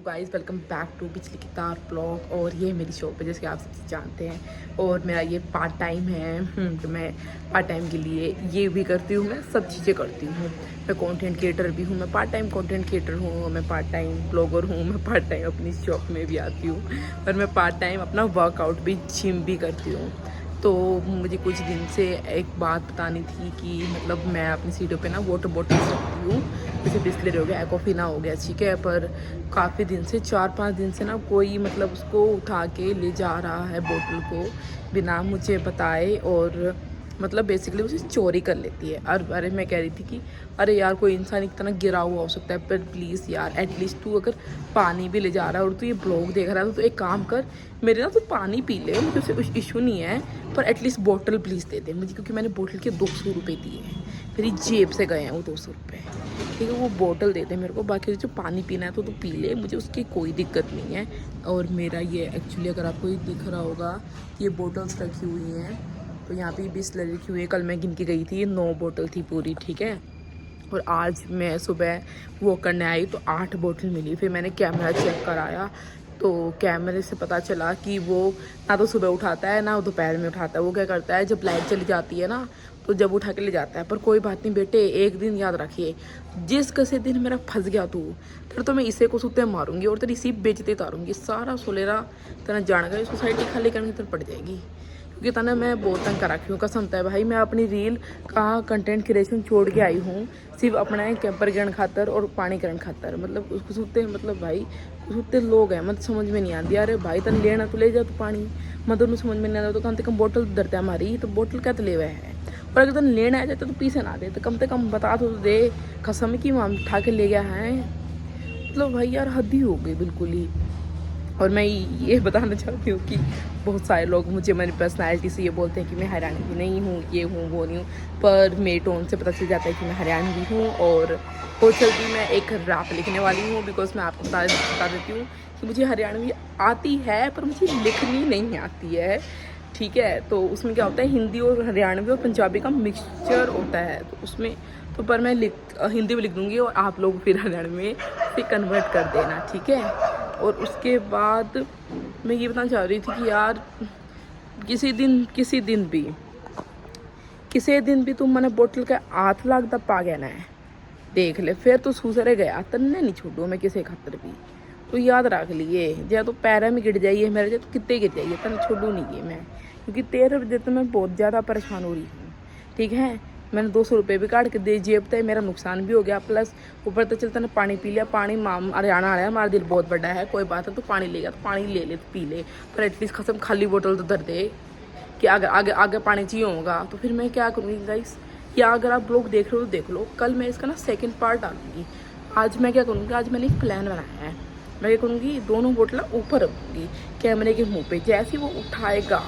Guys welcome back to बिजली की तार ब्लॉग। और ये मेरी शॉप है जैसे आप सब जानते हैं। और मेरा ये पार्ट टाइम है। तो मैं पार्ट टाइम के लिए ये भी करती हूँ, मैं सब चीज़ें करती हूँ। मैं कंटेंट क्रिएटर भी हूँ, मैं पार्ट टाइम कंटेंट क्रिएटर हूँ, मैं पार्ट टाइम ब्लॉगर हूँ, मैं पार्ट टाइम अपनी शॉप में भी आती हूँ और मैं पार्ट टाइम अपना वर्कआउट भी जिम भी करती हूँ। तो मुझे कुछ दिन से एक बात बतानी थी कि मतलब मैं अपनी सीटों पे ना वाटर बॉटल रखती हूँ, जैसे बिस्लेरी हो गया, एक्वाफिना हो गया, ठीक है। पर काफ़ी दिन से 4-5 दिन से ना कोई मतलब उसको उठा के ले जा रहा है बोतल को बिना मुझे बताए, और मतलब बेसिकली उसे चोरी कर लेती है। और अरे मैं कह रही थी कि अरे यार कोई इंसान इतना गिरा हुआ हो सकता है, पर प्लीज़ यार एटलीस्ट तू अगर पानी भी ले जा रहा है और तू ये ब्लॉग देख रहा है तो एक काम कर, मेरे ना तू पानी पी ले, मुझे उससे कुछ इशू नहीं है, पर एटलीस्ट बोतल प्लीज़ दे दे मुझे, क्योंकि मैंने बोतल के 200 रुपये दिए हैं, मेरी जेब से गए हैं वो 200 रुपये। ठीक है, वो बोतल दे दे मेरे को, बाकी जो पानी पीना है तो तू पी ले, मुझे उसकी कोई दिक्कत नहीं है। और मेरा ये एक्चुअली अगर आपको ये दिख रहा होगा, ये बोटल्स रखी हुई हैं, तो यहाँ पे बिसलेरी रखी हुई है। कल मैं गिन के गई थी, 9 बोतल थी पूरी, ठीक है। और आज मैं सुबह वो करने आई तो 8 बोतल मिली। फिर मैंने कैमरा चेक कराया तो कैमरे से पता चला कि वो ना तो सुबह उठाता है ना वो दोपहर में उठाता है। वो क्या करता है, जब लाइट चली जाती है ना तो जब उठा के ले जाता है। पर कोई बात नहीं बेटे, एक दिन याद रखिए, जिस किसी दिन मेरा फंस गया तू, फिर तो मैं इसे को सुते मारूंगी और तेरी सीप बेचते उतारूंगी। सारा सोलेरा तेना जान गया, सोसाइटी खाली करने की तरफ पड़ जाएगी, क्योंकि तना मैं बहुत तंग करा रखी हूँ। कसम है भाई, मैं अपनी रील का कंटेंट क्रिएशन छोड़ के आई हूँ सिर्फ अपना कैंपर गिरण खातर और पानी करण खातर। मतलब उसको सूते मतलब भाई सूते लोग हैं, मतलब समझ में नहीं आती। अरे भाई तन लेना तो ले जा तू पानी, मतलब समझ में नहीं आता तो कम से कम बोतल धरते हमारी, तो बोतल क्या तो ले हुआ है। और अगर तन लेना आ जाता तो पीछे ना दे, तो कम से कम बता तो दे कसम की वहाँ उठा के ले गया है। मतलब भाई यार हद ही हो गई बिल्कुल ही। और मैं ये बताना चाहती हूँ कि बहुत सारे लोग मुझे मेरी पर्सनैलिटी से ये बोलते हैं कि मैं हरियाणवी नहीं हूँ, ये हूँ वो नहीं हूँ, पर मेरे टोन से पता चल जाता है कि मैं हरियाणवी हूँ। और बहुत जल्दी मैं एक रैप लिखने वाली हूँ, बिकॉज मैं आपको बता देती हूँ कि मुझे हरियाणवी आती है पर मुझे लिखनी नहीं आती है, ठीक है। तो उसमें क्या होता है, हिंदी और हरियाणवी और पंजाबी का मिक्सचर होता है, तो उसमें तो पर मैं हिंदी में लिख दूँगी और आप लोग फिर हरियाणवी में फिर कन्वर्ट कर देना, ठीक है। और उसके बाद मैं ये बताना चाह रही थी कि यार किसी दिन भी तुम मैंने बोतल का हाथ लाग द पा गया ना है, देख ले फिर तो सूसरे गया, तन्ने नहीं छोड़ू मैं किसी खातर भी। तो याद रख लिए, जब तो पैर में गिर जाइए मेरे, जब तो कितने गिर जाइए तन छोड़ू नहीं है मैं, क्योंकि तेरे वजह तो मैं बहुत ज़्यादा परेशान हो रही हूँ, ठीक है। मैंने 200 रुपये भी काट के दे जेब तक, मेरा नुकसान भी हो गया, प्लस ऊपर तो चलता ना पानी पी लिया। पानी माम हरियाणा आया, हमारा दिल बहुत बड़ा है, कोई बात है तो पानी ले गया तो पानी ले तो पी ले, पर एटलीस्ट खत्म खाली बोतल तो धर दे कि आगे आगे आगे पानी चाहिए होगा। तो फिर मैं क्या करूँगी गाइस, या अगर आप लोग देख रहे हो तो देख लो, कल मैं इसका ना सेकेंड पार्ट डालूंगी। आज मैं क्या करूँगी, आज मैंने एक प्लान बनाया है। मैं क्या करूँगी, दोनों बोतल ऊपर रखूँगी कैमरे के मुँह पे, जैसे वो उठाएगा,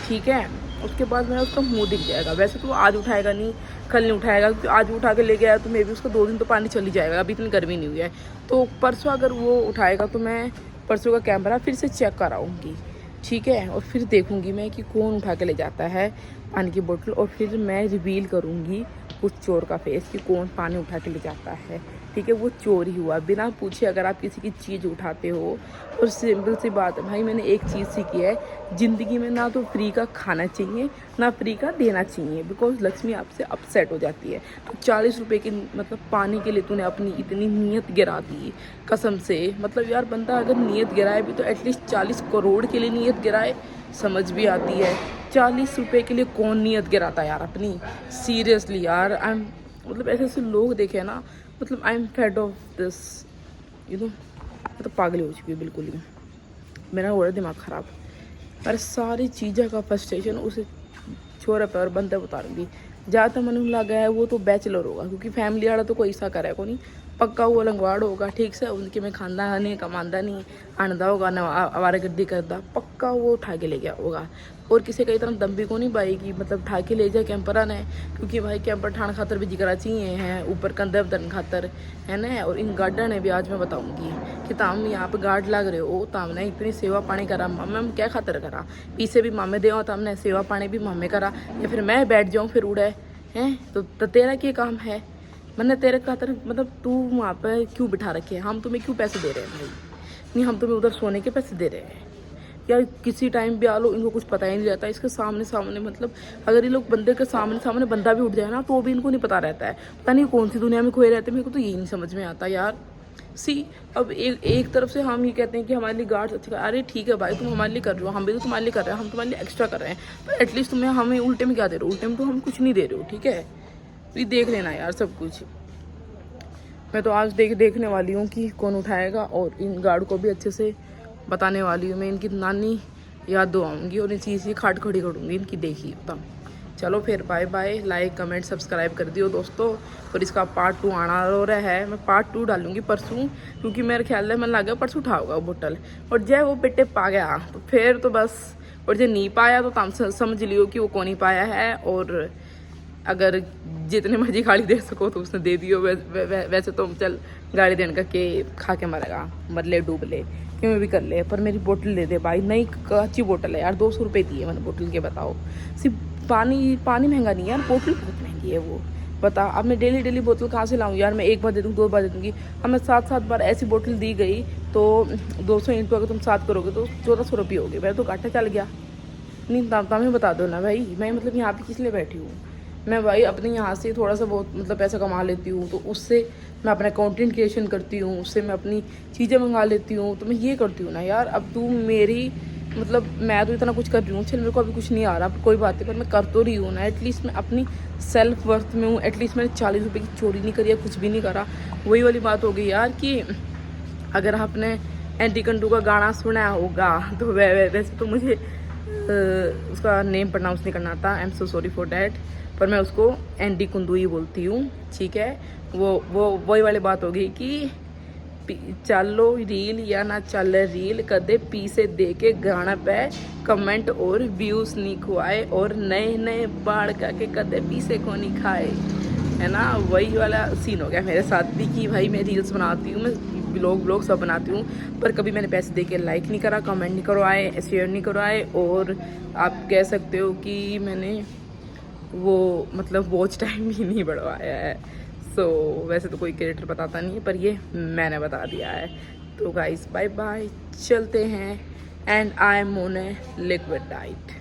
ठीक है, उसके बाद मेरा उसका मुंह दिख जाएगा। वैसे तो आज उठाएगा नहीं, कल नहीं उठाएगा, क्योंकि आज उठा के ले गया तो मे भी उसका 2 दिन तो पानी चली जाएगा, अभी इतनी गर्मी नहीं हुई है। तो परसों अगर वो उठाएगा तो मैं परसों का कैमरा फिर से चेक कराऊंगी, ठीक है। और फिर देखूंगी मैं कि कौन उठा के ले जाता है पानी की बोतल, और फिर मैं रिवील करूंगी उस चोर का फेस कि कौन पानी उठा के ले जाता है, ठीक है। वो चोरी हुआ बिना पूछे अगर आप किसी की चीज़ उठाते हो। और सिंपल सी बात है भाई, मैंने एक चीज़ सीखी है ज़िंदगी में, ना तो फ्री का खाना चाहिए ना फ्री का देना चाहिए, बिकॉज लक्ष्मी आपसे अपसेट हो जाती है। तो 40 रुपये की मतलब पानी के लिए तूने अपनी इतनी नीयत गिरा दी कसम से। मतलब यार बंदा अगर नीयत गिराए भी तो एटलीस्ट 40 करोड़ के लिए नीयत गिराए, समझ भी आती है। 40 रुपये के लिए कौन नीयत गिराता यार अपनी, सीरियसली यार। आई एम मतलब ऐसे ऐसे लोग देखे ना, मतलब I am fade off this, you know. मैं तो पागल हो चुकी हूँ बिल्कुल ही, मेरा हो रहा दिमाग ख़राब। अरे सारी चीज़ें का फ्रस्ट्रेशन उसे छोरे पे और बंदे उतारूंगी। ज़्यादातर मन लगा है वो तो बैचलर होगा, क्योंकि फैमिली वाला तो कोई ऐसा करे को नहीं, पक्का वो लंगवाड़ होगा, ठीक से उनके में खांदा नहीं कमांदा नहीं आंदा होगा ना आवारागर्दी करता, पक्का वो उठा के ले गया होगा। और किसी का इतना दम भी को नहीं पाएगी मतलब उठा के ले जाए कैंपरा ने, क्योंकि भाई कैंपर ठाण खातर भी जिगरा चाहिए हैं, ऊपर कंधे बदन खातर है ना। और इन गार्डा ने भी आज मैं बताऊंगी कि ताम यहाँ पे गार्ड लग रहे हो, तामने इतनी सेवा पानी करा, मामे क्या खातर करा, पीछे भी मामे दे तामने सेवा पानी भी मामे करा, या फिर मैं बैठ जाऊँ फिर उड़े हैं। तो तेरा क्या काम है, मैंने तेरे खातर मतलब तू वहाँ पर क्यों बिठा रखे हैं, हम तुम्हें क्यों पैसे दे रहे हैं भाई, नहीं हम तुम्हें उधर सोने के पैसे दे रहे हैं। यार किसी टाइम भी आ लो, इनको कुछ पता ही नहीं रहता। इसके सामने सामने मतलब अगर ये लोग बंदे के सामने सामने बंदा भी उठ जाए ना तो भी इनको नहीं पता रहता है। पता नहीं कौन सी दुनिया में खोए रहते हैं, मेरे को तो यही नहीं समझ में आता यार। सी अब एक तरफ से हम ये कहते हैं कि हमारे लिए गार्ड्स अच्छे, अरे ठीक है भाई तुम हमारे लिए कर रहे हो, हम भी तो तुम्हारे लिए कर रहे हैं, हम तुम्हारे लिए एक्स्ट्रा कर रहे हैं, पर एटलीस्ट तुम्हें हमें उल्टे में क्या दे रहे हो? उल्टे में तो हम कुछ नहीं दे रहे हो, ठीक है? तो ये देख लेना यार सब कुछ। मैं तो आज देखने वाली हूँ कि कौन उठाएगा, और इन गार्ड को भी अच्छे से बताने वाली हूँ। मैं इनकी नानी याद दुआऊँगी और इसी चीज़ खाट खड़ी करूँगी इनकी, देखिए तब। चलो फिर bye bye, like comment subscribe कर दियो दोस्तों। और इसका पार्ट 2 आना हो रहा है, मैं पार्ट 2 डालूंगी परसों, क्योंकि मेरे ख्याल है मन लगा परसों उठाऊंगा वो बोतल। और जय वो बेटे पा गया तो फिर तो बस, और जो नहीं पाया तो तुम समझ लियो कि वो कौन ही पाया है। और अगर जितने मर्जी गाड़ी दे सको तो उसने दे दियो। वैसे तो चल गाड़ी देने का के खा के मरेगा, मर ले डूब ले क्यों भी कर ले, पर मेरी बोतल दे दे भाई। नई अच्छी बोतल है यार, 200 रुपये दी है मैंने बोतल के, बताओ। सिर्फ पानी महंगा नहीं है यार, बोतल बहुत महंगी है वो, बता। अब मैं डेली बोतल कहाँ से लाऊं यार? मैं 1 बार दे दूँ, 2 बार दे दूँगी। हमें 7 बार ऐसी बोतल दी गई तो 200 इंटू अगर तुम 7 करोगे तो 1400 रुपये हो गए। मैं तो घाटा चल गया। नहीं तब बता दो ना भाई, मैं मतलब यहाँ पे किस लिए बैठी हूँ? मैं भाई अपने यहाँ से थोड़ा सा बहुत मतलब पैसा कमा लेती हूँ, तो उससे मैं अपना कंटेंट क्रिएशन करती हूँ, उससे मैं अपनी चीज़ें मंगा लेती हूँ, तो मैं ये करती हूँ ना यार। अब तू मेरी मतलब मैं तो इतना कुछ कर रही हूँ, चल मेरे को अभी कुछ नहीं आ रहा, कोई बात नहीं, पर मैं कर तो रही हूँ ना। एटलीस्ट मैं अपनी सेल्फ वर्थ में हूँ। एटलीस्ट मैंने 40 रुपये की चोरी नहीं करी या कुछ भी नहीं करा। वही वाली बात हो गई यार कि अगर आपने एंटी कंटू का गाना सुना होगा तो वैसे तो मुझे उसका नेम प्रोनाउंस नहीं करना आता, I am so sorry for that, पर मैं उसको एंटी कुंदू ही बोलती हूँ, ठीक है? वो वही वाली बात होगी कि चलो रील या ना चल रील, कदे पीसे दे के गाना पे कमेंट और व्यूज नहीं खुआए, और नए बाढ़ का के कदे पीसे को नहीं खाए, है ना? वही वाला सीन हो गया मेरे साथ भी कि भाई मैं रील्स बनाती हूँ, मैं ब्लॉग सब बनाती हूँ, पर कभी मैंने पैसे दे के लाइक नहीं करा, कमेंट नहीं करवाए, शेयर नहीं करवाए, और आप कह सकते हो कि मैंने वो मतलब वॉच टाइम भी नहीं बढ़वाया है। सो वैसे तो कोई क्रिएटर बताता नहीं है, पर ये मैंने बता दिया है। तो गाइस बाय बाय, चलते हैं। And I am on a liquid diet.